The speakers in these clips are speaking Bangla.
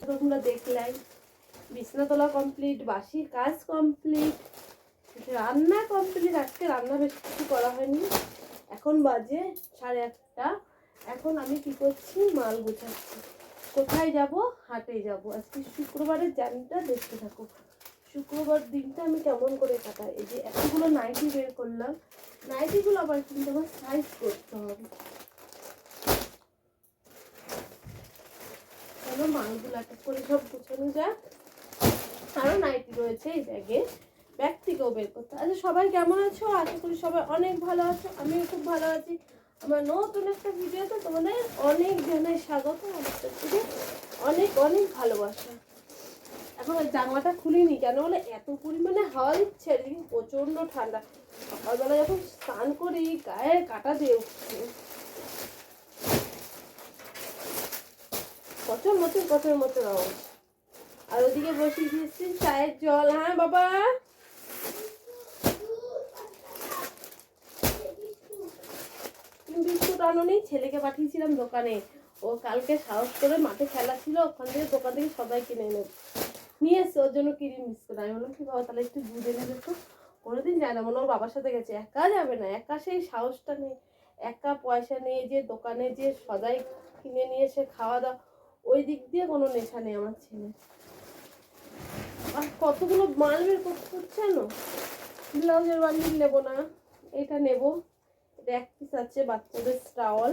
তোমরা দেখলাই বিছনা তোলা কমপ্লিট, বাসি কাজ কমপ্লিট, রান্না কমপ্লিট। আজকে রান্না বেশি কিছু করা হয়নি। এখন বাজে 8:30। এখন আমি কি করছি, মাল গুছাচ্ছি। কোথায় যাব? হাটে যাব। আজকে শুক্রবারের জার্নিটা দেখতে থাকো। শুক্রবার দিনটা আমি কেমন করে কাটাই। এই যে এতগুলো নাইটি বের করলাম, নাইটিগুলো আবার কিন্তু আমার সাইজ করতে হবে। চলো মালগুলো এক করে সব গুছানো যাক। আরও নাইটি রয়েছে এই ব্যাগে, ব্যাগ থেকেও বের করতে। আচ্ছা সবাই কেমন আছো? আশা করি সবাই অনেক ভালো আছো। আমিও খুব ভালো আছি। আমার নতুন একটা ভিডিওতে তোমাদের অনেক জানাই স্বাগত। আমার থেকে অনেক অনেক ভালোবাসা। এখন ওই জানলাটা খুলিনি, কেন বলে এত পরিমাণে হাওয়া দিচ্ছে, এদিকে প্রচণ্ড ঠান্ডা। সকালবেলা যখন স্নান করি গায়ে কাটা দিয়ে উঠছে, কচর মচর আওয়াজ। আর ওদিকে বসিয়ে দিয়েছি চায়ের জল। হ্যাঁ বাবা, বিস্কুট আনোনি? ছেলেকে পাঠিয়েছিলাম দোকানে। ও কালকে সাহস করে মাঠে খেলা ছিল, ওখান থেকে দোকান থেকে সবাই কিনে নিয়ে এসছে ওর জন্য ক্রিম বিস্কুট। আমি বললাম কি বাবা তাহলে একটু দুধ এনে দেখো। কোনোদিন যায় না, মনে ওর বাবার সাথে গেছে, একা যাবে না। একা সেই সাহসটা নেই, একা পয়সা নিয়ে যে দোকানে যে সদাই কিনে নিয়ে এসে খাওয়া দাওয়া, ওই দিক দিয়ে কোনো নেশা নেই আমার ছেলে। আর কতগুলো মাল বের করতে হচ্ছে জানো। ব্লাউজের বান্ডিল নেবো না, এটা নেবো। এটা এক পিস আছে বাচ্চাদের টাওয়াল।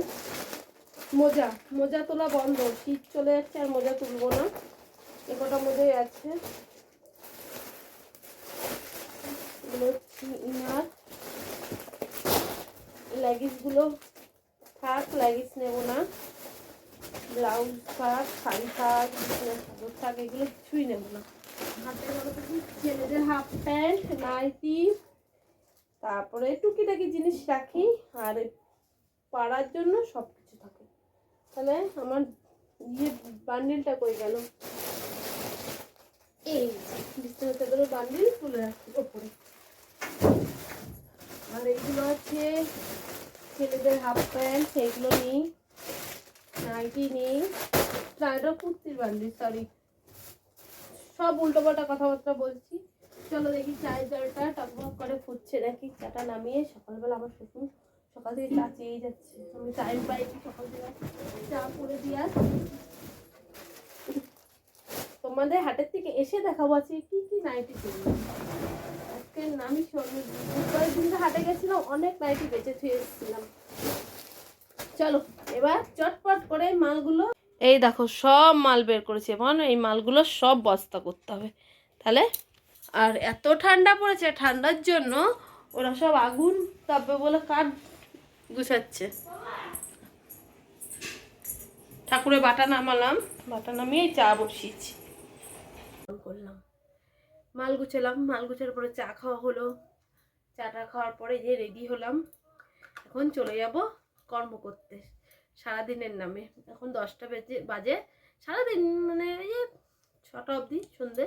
মোজা তোলা বন্ধ, শীত চলে যাচ্ছে আর মোজা তুলবো না। এ কটা মোজাই আছে। এগুলো হচ্ছে ইনার। লেগিংসগুলো থাক, লেগিংস নেবো না। ব্লাউজ থাক, শাড়ি থাক, চাদর থাক, এগুলো কিছুই নেবো না। ছেলেদের হাফ প্যান্ট, নাইটি, তারপরে টুকিটাকি জিনিস রাখি। আর পাড়ার জন্য সব কিছু থাকে। তাহলে আমার বান্ডিলটা কই গেল? এই বিছানা চাদরের বান্ডিল তুলে রাখছি ওপরে। আর এইগুলো আছে ছেলেদের হাফ প্যান্ট, সেইগুলো নিই। নাইটি নিই, এটা কুর্তির বান্ডিল, সরি সব উল্টো পাল্টা কথাবার্তা বলছি। চলো দেখি চায়ের জলটা টকবক করে ফুটছে নাকি। চাটা নামিয়ে, সকালবেলা আমার শ্বশুর সকাল থেকে চা চেয়েই যাচ্ছে। আমি টাইম পাইছি সকাল থেকে চা করে দিয়ে। তোমাদের হাটের থেকে এসে দেখাবো আছে কি কি নাইটি কিনলাম। আজকে আমি বুধবারের দিনকে হাটে গেছিলাম, অনেক নাইটি বেঁচে থুয়ে এসেছিলাম। চলো এবার চটপট করে মালগুলো, এই দেখো সব মাল বের করেছি। এখন এই মালগুলো সব বস্তা করতে হবে তাহলে। আর এত ঠান্ডা পড়েছে, ঠান্ডার জন্য ওরা সব আগুন তাপবে বলে কাঠ গুছাচ্ছে। ঠাকুরের বাটা নামালাম, বাটা নামিয়ে চা বসিয়েছি। করলাম মাল গুছালাম, মাল গুছার পরে চা খাওয়া হলো। চাটা খাওয়ার পরে যে রেডি হলাম, এখন চলে যাব কর্ম করতে সারাদিনের নামে। এখন 10টা বাজে। সারাদিন মানে এই যে 6টা অবধি, সন্ধ্যে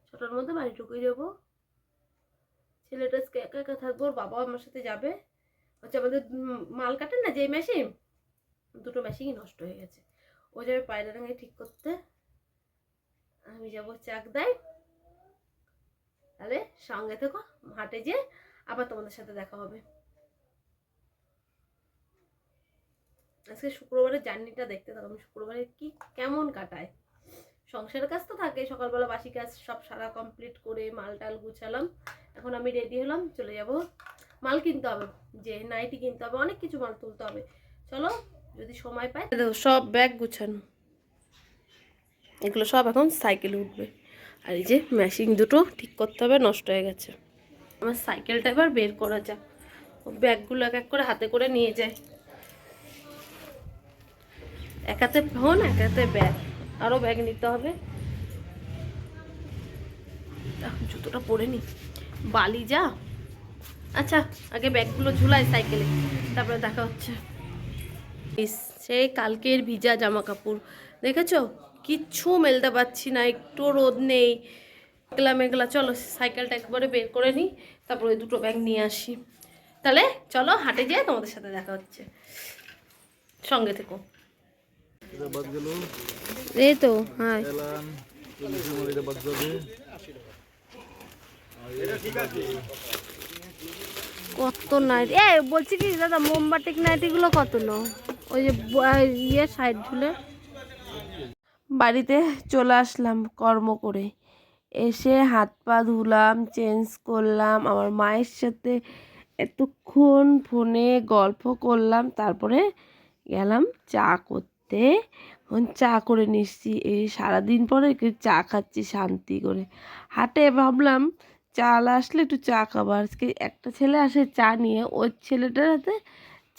6টার মধ্যে বাড়ি ঢুকে যাবো। ছেলেটা একা একা থাকবো, ওর বাবা আমার সাথে যাবে। হচ্ছে আমাদের মাল কাটেন না যে মেশিন, দুটো মেশিনই নষ্ট হয়ে গেছে। ও যাবে পায়রাডাঙ্গায় ঠিক করতে, আমি যাবো চাকদায়। তাহলে সঙ্গে থেকো, হাটে যে আবার তোমাদের সাথে দেখা হবে। আজকে শুক্রবারের জার্নিটা দেখতে থাকো, আমি শুক্রবারে কি কেমন কাটায়। সংসারের কাজ তো থাকে, সকালবেলা বাসি কাজ সব সারা কমপ্লিট করে মাল টাল গুছালাম। এখন আমি রেডি হলাম, চলে যাব। মাল কিনতে হবে, যে নাইটি কিনতে হবে, অনেক কিছু মাল তুলতে হবে। চলো যদি সময় পাই। দেখো সব ব্যাগ গুছানো, এগুলো সব এখন সাইকেলে উঠবে। আর এই যে মেশিন দুটো ঠিক করতে হবে, নষ্ট হয়ে গেছে। আমার সাইকেলটা এবার বের করা যাক। ব্যাগগুলো এক এক করে হাতে করে নিয়ে যায়। এক হাতে ফোন, এক হাতে ব্যাগ, আরও ব্যাগ নিতে হবে। জুতোটা পরে নি, বালি যা। আচ্ছা আগে ব্যাগগুলো ঝুলাই সাইকেলে, তারপরে দেখা হচ্ছে। সেই কালকের ভিজা জামা কাপড় দেখেছো, কিচ্ছু মেলতে পারছি না, একটু রোদ নেই, মেঘলা মেঘলা। চলো সাইকেলটা একবারে বের করে নিই, তারপরে দুটো ব্যাগ নিয়ে আসি। তাহলে চলো হাটে যেয়ে তোমাদের সাথে দেখা হচ্ছে, সঙ্গে থেকো। এই তো হ্যাঁ কত নাইটি বলছি কি দাদা মোমবাটিক নাইটিগুলো কত নো ওই যে ইয়ে সাইড ঝুলে। বাড়িতে চলে আসলাম কর্ম করে, এসে হাত পা ধুলাম, চেঞ্জ করলাম, আমার মায়ের সাথে এতক্ষণ ফোনে গল্প করলাম, তারপরে গেলাম চা করতে। এখন চা করে নিচ্ছি, এই সারাদিন পরে একটু চা খাচ্ছি শান্তি করে। হাটে ভাবলাম চাল আসলে একটু চা খাবো, আজকে একটা ছেলে আসে চা নিয়ে, ওই ছেলেটার হাতে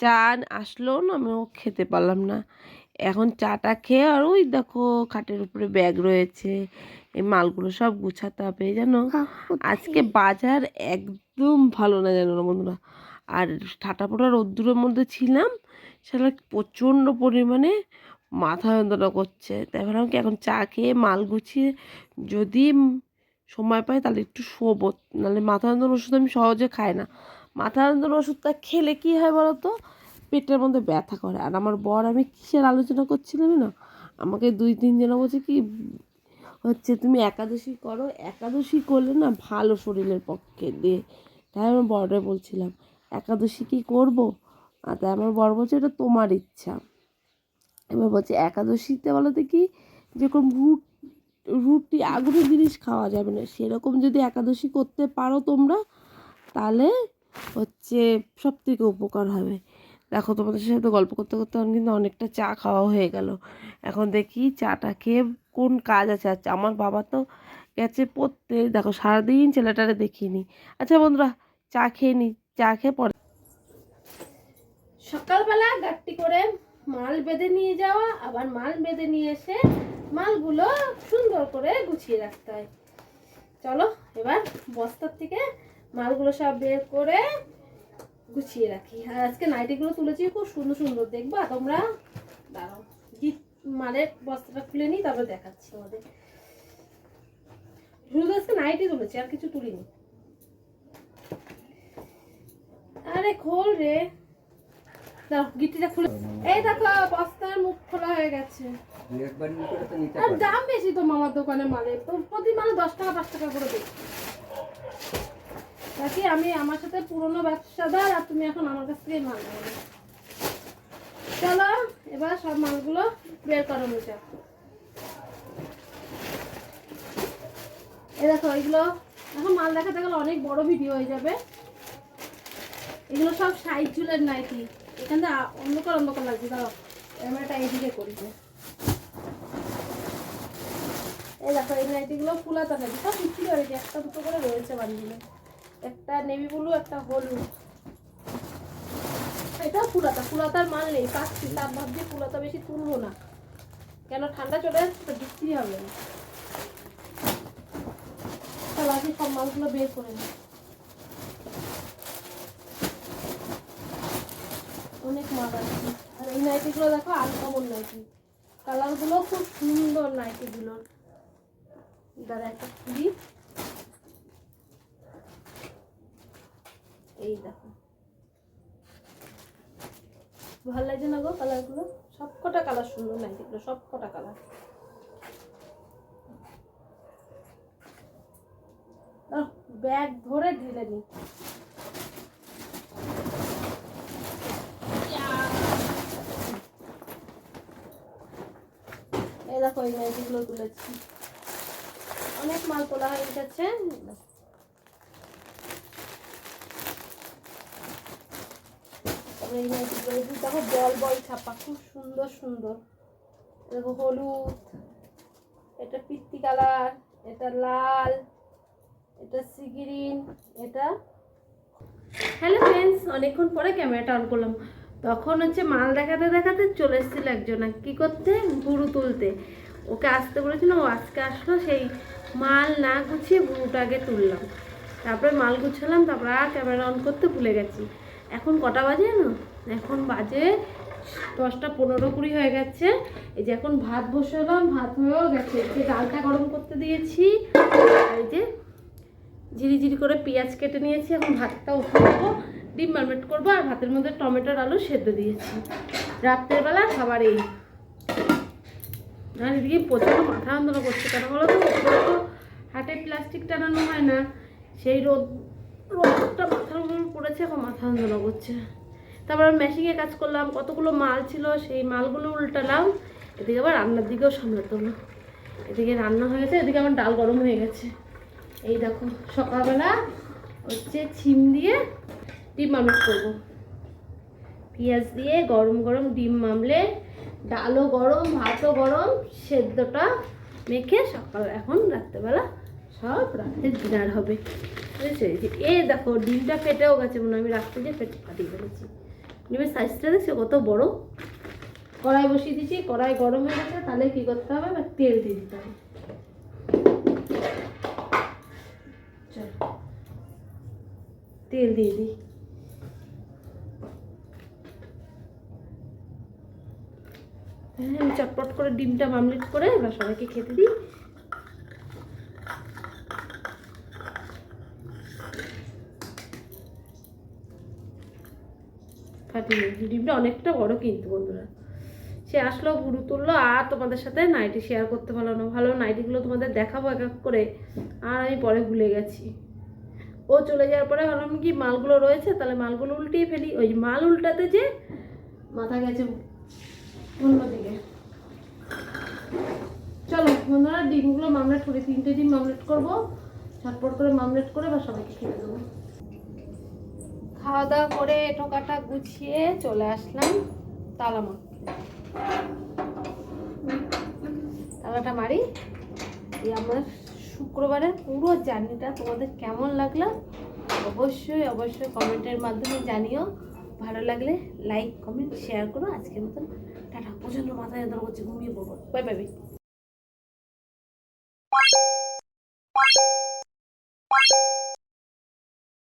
চা আসলো না, আমি ও খেতে পারলাম না। এখন চাটা খেয়ে আর ওই দেখো খাটের উপরে ব্যাগ রয়েছে, এই মালগুলো সব গুছাতে হবে জানো। আজকে বাজার একদম ভালো না জানো না বন্ধুরা, আর ঠাটা পোড়া রোদ্দুরের মধ্যে ছিলাম, সেটা প্রচণ্ড পরিমাণে মাথা যন্ত্রণা করছে। তাই ভাবলাম কি এখন চা খেয়ে মাল গুছিয়ে যদি সময় পাই তাহলে একটু শোবো, নাহলে মাথা যন্ত্রণার ওষুধ আমি সহজে খাই না। মাথা যন্ত্রণার ওষুধটা খেলে কী হয় বলো তো, পেটের মধ্যে ব্যথা করে। আর আমার বর, আমি কিসের আলোচনা করছিলাম না, আমাকে 2-3 জন বলছে কি হচ্ছে তুমি একাদশী করো, একাদশী করলে না ভালো শরীরের পক্ষে দিয়ে। তাই আমার বড়রে বলছিলাম একাদশী কি করবো, আর তাই আমার বড় বলছে এটা তোমার ইচ্ছা। এবার বলছে একাদশীতে বলতে কি যেরকম রুটি আগুনের জিনিস খাওয়া যাবে না, সেরকম যদি একাদশী করতে পারো তোমরা তাহলে হচ্ছে সব থেকে উপকার হবে। দেখো তোমাদের সাথে গল্প করতে করতে আমার কিন্তু অনেকটা চা খাওয়া হয়ে গেল। এখন দেখি চাটা খেয়ে কোন কাজ আছে। আচ্ছা আমার বাবা তো গেছে পড়তে, দেখো সারাদিন ছেলেটারে দেখিনি। আচ্ছা বন্ধুরা চা খেয়ে নি, চা খেয়ে পরে সকালবেলা গাড়ি করে মাল বেঁধে নিয়ে যাওয়া, আবার মাল বেঁধে নিয়ে এসে মালগুলো সুন্দর করে গুছিয়ে রাখতে হয়। চলো এবার বস্তার থেকে মালগুলো সব বের করে গুছিয়ে রাখি। আর আজকে নাইটিগুলো তুলেছি খুব সুন্দর সুন্দর, দেখবা তোমরা। দাঁড়াও গিট মালের বস্তাটা খুলে নিই, তারপর দেখাচ্ছি তোমাদের। শুধু আজকে নাইটি তুলেছি, আর কিছু তুলিনি। আরে খোল রে, দাও গিট্টিটা খুলে। এই দেখো বস্তার মুখ খোলা হয়ে গেছে। আর দাম বেশি তো মামার দোকানে মালের, তো প্রতি মালে 10 টাকা 5 টাকা করে দিই। নাকি আমি আমার সাথে পুরনো ব্যবসাদার, আর তুমি এখন আমার কাছ থেকে মাল নেবে। চলো এবার সব মালগুলো বের করানো যাক। এই দেখো এইগুলো এখন মাল দেখাতে গেলে অনেক বড় ভিডিও হয়ে যাবে। এগুলো সব সাইজ চুলের নাইটি। এখানে অন্ধকার অন্ধকার লাগছে, দাও ক্যামেরাটা এইদিকে করি। এই দেখো এই নাইটিগুলো ফুলাতে থাকে, সব বিক্রি হয়ে গেছে, একটা দুটো করে রয়েছে বাড়িগুলো। একটা নেভি ব্লু, একটা হলুদ। এটা ফুলাতার মাল নেই, পাচ্ছি তার ভাবছি ফুলাতা বেশি তুলবো না, কেন ঠান্ডা চলে যাচ্ছে তো বিক্রি হবে না। তাহলে আজকে সব মালগুলো বের করে নিই। অনেক মাল আছে। আর এই নাইটিগুলো দেখো আনকমন নাইটি, কালারগুলো খুব সুন্দর নাইটিগুলোর। দাঁড়া একটা খুলি, এই দেখো ভালো লাগছে না গো কালারগুলো, সব কটা কালার সুন্দর নাইটিগুলো, সব কটা কালার। ব্যাগ ধরে ঢেলে নি। এই দেখো এই নাইটিগুলো তুলেছি, অনেক মাল তোলা হয়ে গেছে। এই নাইটিগুলো দেখো বল বল ছাপা, খুব সুন্দর সুন্দর। দেখো হলুদ, এটা পিত্তি কালার, এটা লাল, এটা সি গ্রিন, এটা। হ্যালো ফ্রেন্ডস, অনেকক্ষণ পরে ক্যামেরাটা অন করলাম। তখন হচ্ছে মাল দেখাতে দেখাতে চলে এসেছিল একজন, কি করতে, ভুরু তুলতে। ওকে আসতে বলেছিল, ও আজকে আসলো, সেই মাল না গুছিয়ে ভুরুটা আগে তুললাম, তারপরে মাল গুছালাম, তারপরে আর ক্যামেরা অন করতে ভুলে গেছি। এখন কটা বাজে না, এখন বাজে 10টা 15-20 হয়ে গেছে। এই যে এখন ভাত বসালাম, ভাত হয়েও গেছে, যে ডালটা গরম করতে দিয়েছি, এই যে ঝিরি ঝিরি করে পেঁয়াজ কেটে নিয়েছি। এখন ভাতটা উঠে দেবো, ডিম মারমেট করবো, আর ভাতের মধ্যে টমেটোর আলু সেদ্ধ দিয়েছি। রাত্রের বেলা খাবার এই। আর এদিকে প্রচণ্ড মাথা যন্ত্রণা করছে, কেন বলো তো? ওপরে তো হাটে প্লাস্টিক টানানো হয় না, সেই রোদটা মাথার উপর পড়েছে, এখন মাথা যন্ত্রণা করছে। তারপর মেশিনে কাজ করলাম, কতগুলো মাল ছিল সেই মালগুলো উল্টালাম, এদিকে আবার রান্নার দিকেও সামলাতে হলো। এদিকে রান্না হয়ে গেছে, এদিকে আমার ডাল গরম হয়ে গেছে। এই দেখো সকালবেলা হচ্ছে ছিম দিয়ে ডিম আমলেট করবো, পেঁয়াজ দিয়ে গরম গরম ডিম আমলেট, ডালও গরম, ভাতও গরম, সেদ্ধটা মেখে সকাল এখন রাত্রেবেলা সব রাত্রে ডিনার হবে। বুঝেছো? এই দেখো ডিমটা ফেটেও গেছে, মনে হয় আমি রাত্রে যে ফাটিয়ে ফেলেছি। ডিমের সাইজটা দেখছো কত বড়। কড়াই বসিয়ে দিয়েছি, কড়াই গরম হয়ে গেছে, তাহলে কী করতে হবে, বা তেল দিয়ে দিতে হবে। চলো তেল দিয়ে দিই। হ্যাঁ, আমি চটপট করে ডিমটা আমলেট করে এবার সবাইকে খেতে দিই। ফাটিয়ে ডিমটা অনেকটা বড় কিন্তু বন্ধুরা। সে আসলো, গুরু তুললো, আর তোমাদের সাথে নাইটি শেয়ার করতে পারলো না। ভালো নাইটিগুলো তোমাদের দেখাবো এক এক করে, আর আমি পরে ভুলে গেছি। ও চলে যাওয়ার পরে ভাবলাম কি মালগুলো রয়েছে, তাহলে মালগুলো উল্টিয়ে ফেলি। ওই মাল উল্টাতে যে মাথা গেছে অন্যদিকে। চলো বন্ধুরা, ডিমগুলো মামলেট করি, 3টে ডিম মামলেট করবো, ঝটপট করে মামলেট করে বা সবাইকে খেতে দেবো। খাওয়া দাওয়া করে টোকাটা গুছিয়ে চলে আসলাম তালা মারতে। তালাটা মারি। এই আমার শুক্রবারের পুরো জার্নিটা তোমাদের কেমন লাগলো অবশ্যই অবশ্যই কমেন্টের মাধ্যমে জানিও। ভালো লাগলে লাইক কমেন্ট শেয়ার করো। আজকের মতন টাটা। প্রচণ্ড মাথায় যন্ত্রণা করছে, ঘুমিয়ে পড়বো। Bye bye.